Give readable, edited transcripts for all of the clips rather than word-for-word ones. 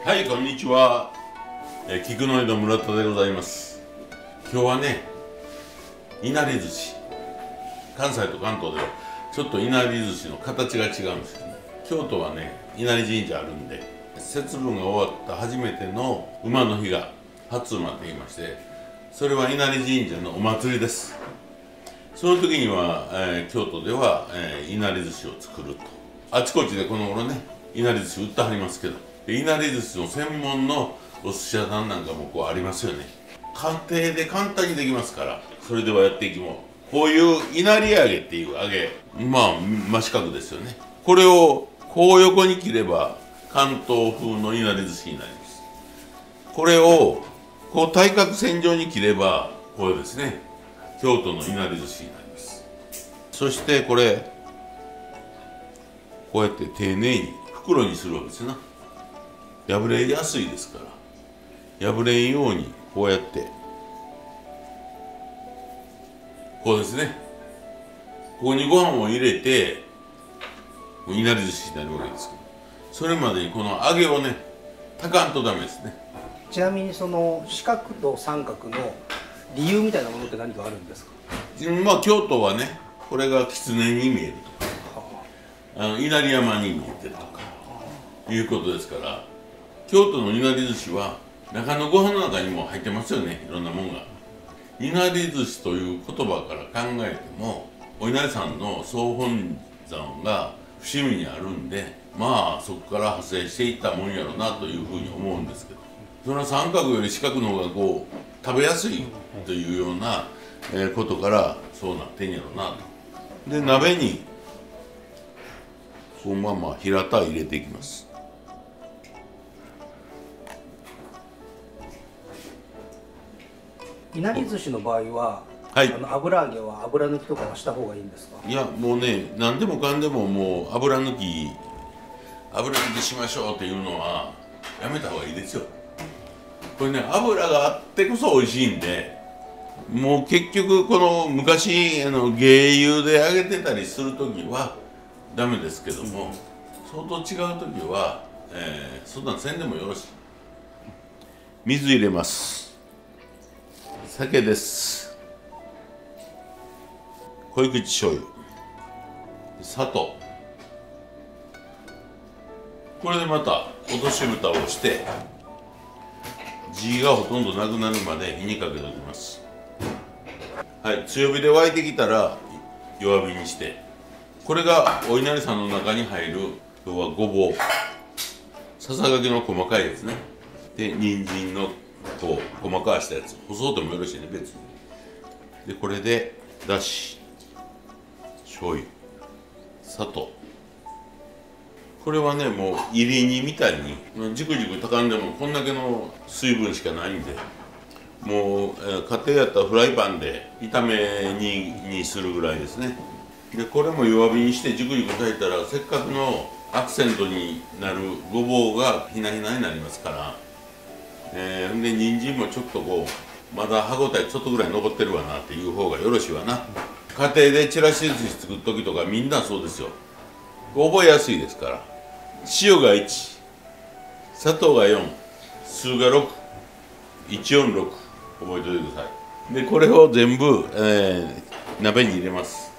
はい、こんにちは。菊の井戸村田でございます。今日はね、いなり寿司。関西と関東ではちょっといなり寿司の形が違うんですよね。京都はね、稲荷神社あるんで、節分が終わった初めての馬の日が初馬と言いまして、それは稲荷神社のお祭りです。その時には、京都では、いなり寿司を作ると。あちこちでこの頃ね、いなり寿司売ってはりますけど、いなり寿司の専門のお寿司屋さんなんかもこうありますよね。家庭で簡単にできますから、それではやっていきもう。こういういなり揚げっていう揚げ、真四角ですよね。これをこう横に切れば関東風のいなり寿司になります。これをこう対角線上に切ればこれですね、京都のいなり寿司になります。そしてこれこうやって丁寧に袋にするわけですな。破れやすいですから破れんようにこうやってこうですね、ここにご飯を入れていなり寿司になるわけですけど、それまでにこの揚げをね炊かんとダメですね。ちなみにその四角と三角の理由みたいなものって何かあるんですか？京都はね、これが狐に見えるとか稲荷山に見えてるとかいうことですから、京都のいなり寿司は中のご飯の中にも入ってますよね、いろんなもんが。いなり寿司という言葉から考えても、お稲荷さんの総本山が伏見にあるんで、そこから派生していったもんやろなというふうに思うんですけど、その三角より四角の方がこう食べやすいというようなことからそうなってんやろなと。で、鍋にそのまま平た入れていきます。いなり寿司の場合は、はい、油揚げは油抜きとかはした方がいいんですか？いや、もうね、何でもかんでももう油抜きしましょうっていうのはやめた方がいいですよ。これね、油があってこそ美味しいんで、もう結局この昔芸油で揚げてたりする時はダメですけども、相当違う時は、そんなんせんでもよろしい。水入れます。酒です。濃口醤油、砂糖。これでまた落とし蓋をして地がほとんどなくなるまで火にかけておきます。はい、強火で沸いてきたら弱火にして、これがお稲荷さんの中に入る要はごぼう、ささがきの細かいやつね。で、人参のこう細かくしたやつ、細うでもよろしいね、別に。で、これでだし、醤油、砂糖。これはね、もう入り煮みたいにじくじく炊かんでもこんだけの水分しかないんで、もう、家庭やったらフライパンで炒めにするぐらいですね。で、これも弱火にしてじくじく炊いたら、せっかくのアクセントになるごぼうがひなひなになりますから、で人参もちょっとこうまだ歯ごたえちょっとぐらい残ってるわなっていう方がよろしいわな。家庭でちらし寿司作る時とかみんなそうですよ。覚えやすいですから。塩が1、砂糖が4、酢が6、146覚えておいてください。でこれを全部、鍋に入れます。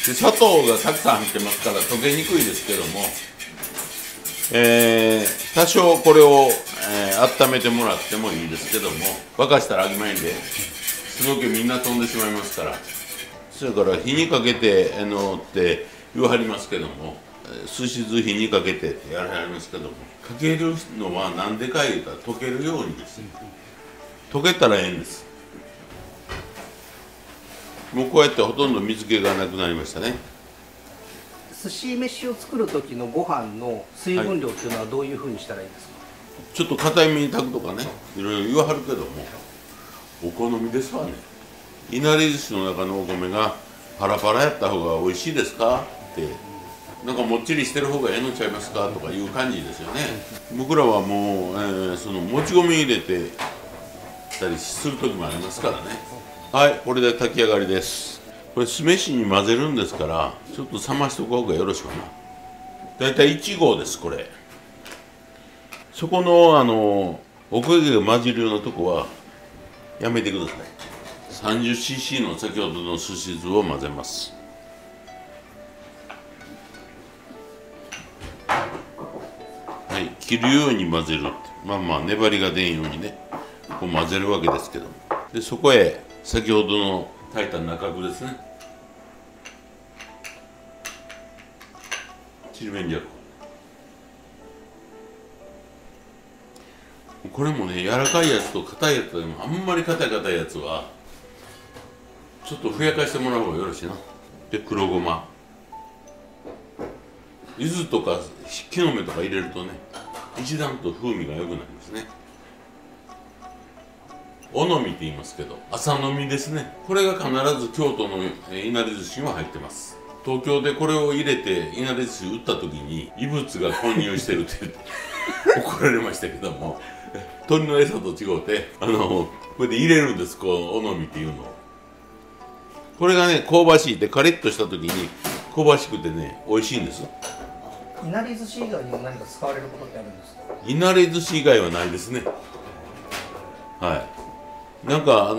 で砂糖がたくさん入ってますから溶けにくいですけども、多少これを、温めてもらってもいいですけども、沸かしたらあきまへんで酢の気みんな飛んでしまいますから。それから火にかけてって言わはりますけども、すし酢火にかけてってやらはりますけども、かけるのはなんでか言うたら溶けるようにです。溶けたらええんです。もうこうやってほとんど水気がなくなりましたね。寿司飯を作る時のご飯の水分量っていうのはどういうふうにしたらいいですか？ちょっと硬いめに炊くとかね、いろいろ言わはるけども、お好みですわね。いなり寿司の中のお米がパラパラやった方が美味しいですかって、なんかもっちりしてる方がええのちゃいますかとかいう感じですよね。僕らはもう、そのもち米入れてたりする時もありますからね。はい、これで炊き上がりです。これ酢飯に混ぜるんですから、ちょっと冷ましておく方がよろしいかな。だいたい1合です、これ。そこのおかげが混じるようなとこはやめてください。30cc の先ほどのすし酢を混ぜます。はい、切るように混ぜる。まあまあ粘りが出んようにね、こう混ぜるわけですけども。でそこへ先ほどの炊いた中具ですね。ちりめんじゃこ。これもね、柔らかいやつと硬いやつでも、あんまり硬いやつはちょっとふやかしてもらう方がよろしいな。で黒ごま、柚子とか木の芽とか入れるとね、一段と風味が良くなりますね。お飲みって言いますけど、朝飲みですね。これが必ず京都のいなり寿司には入ってます。東京でこれを入れていなり寿司売った時に異物が混入してるって言って怒られましたけども、鳥の餌と違うてこれで入れるんです、こうお飲みっていうのを。これがね、香ばしいってカリッとした時に香ばしくてね、美味しいんです。いなり寿司以外にも何か使われることってあるんですか？いなり寿司以外はないですね。はい、なんか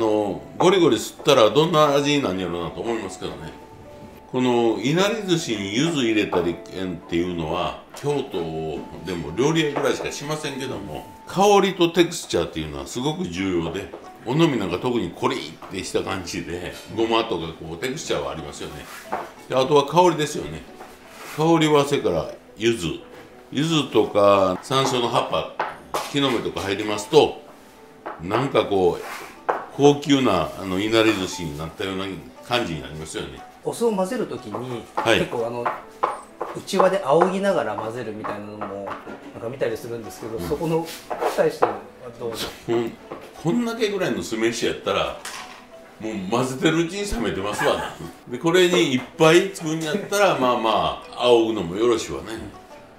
ゴリゴリ吸ったらどんな味になるんやろうなと思いますけどね。このいなり寿司に柚子入れたりっていうのは京都でも料理屋ぐらいしかしませんけども、香りとテクスチャーっていうのはすごく重要で、お飲みなんか特にコリってした感じでごまとかこうテクスチャーはありますよね。であとは香りですよね。香りはそれから柚子とか山椒の葉っぱ、木の芽とか入りますと、なんかこう高級ないなり寿司になったような感じになりますよね。お酢を混ぜるときに、はい、結構内輪で仰ぎながら混ぜるみたいなのもなんか見たりするんですけど、そこの対してはどうですか？こんだけぐらいの酢飯やったらもう混ぜてるうちに冷めてますわな。でこれにいっぱい作るんやったらまあまあ仰ぐのもよろしいわね。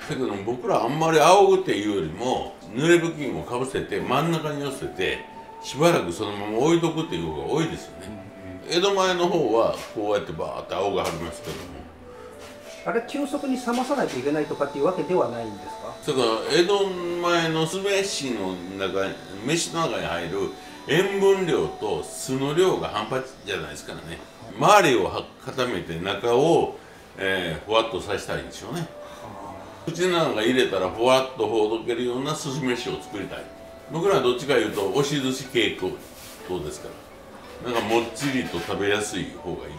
だけど僕らあんまり仰ぐっていうよりも、濡れ布巾をかぶせて真ん中に寄せてしばらくそのまま置いとくっていう方が多いですよね。江戸前の方はこうやってバーって仰がはりますけども、あれ急速に冷まさないといけないとかっていうわけではないんですか？だから江戸前の酢飯の中、飯の中に入る塩分量と酢の量が半端じゃないですからね。周りを固めて中を、ふわっとさせたいんでしょうね。口の中入れたらふわっとほどけるような寿司飯を作りたい。僕らはどっちかいうと押し寿司傾向ですから、なんかもっちりと食べやすい方がいい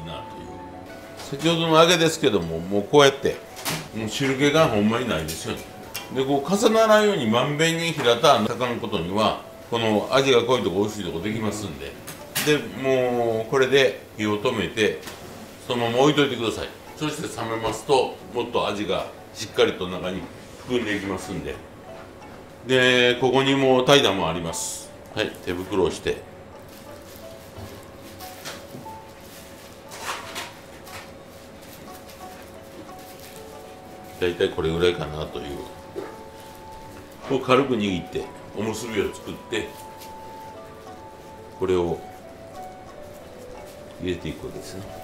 なという。先ほどの揚げですけども、もうこうやってもう汁気がほんまにないですよね。でこう重ならんようにまんべんに平た炊かんことには、この味が濃いとこ美味しいとこできますんで、もうこれで火を止めてそのまま置いといてください。そして冷めますともっと味がしっかりと中に含んでいきますんで。でここにもう怠惰もあります。はい、手袋をしてだいたいこれぐらいかなという。こう軽く握っておむすびを作って、これを入れていくわけですね。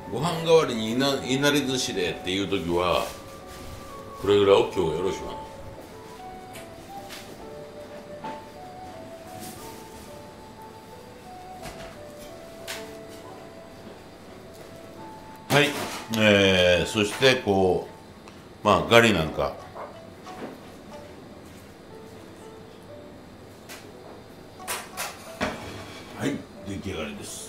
ご飯代わりにいなり寿司でっていう時はこれぐらい OK がよろしいかな。はい、そしてこうガリなんかはい出来上がりです。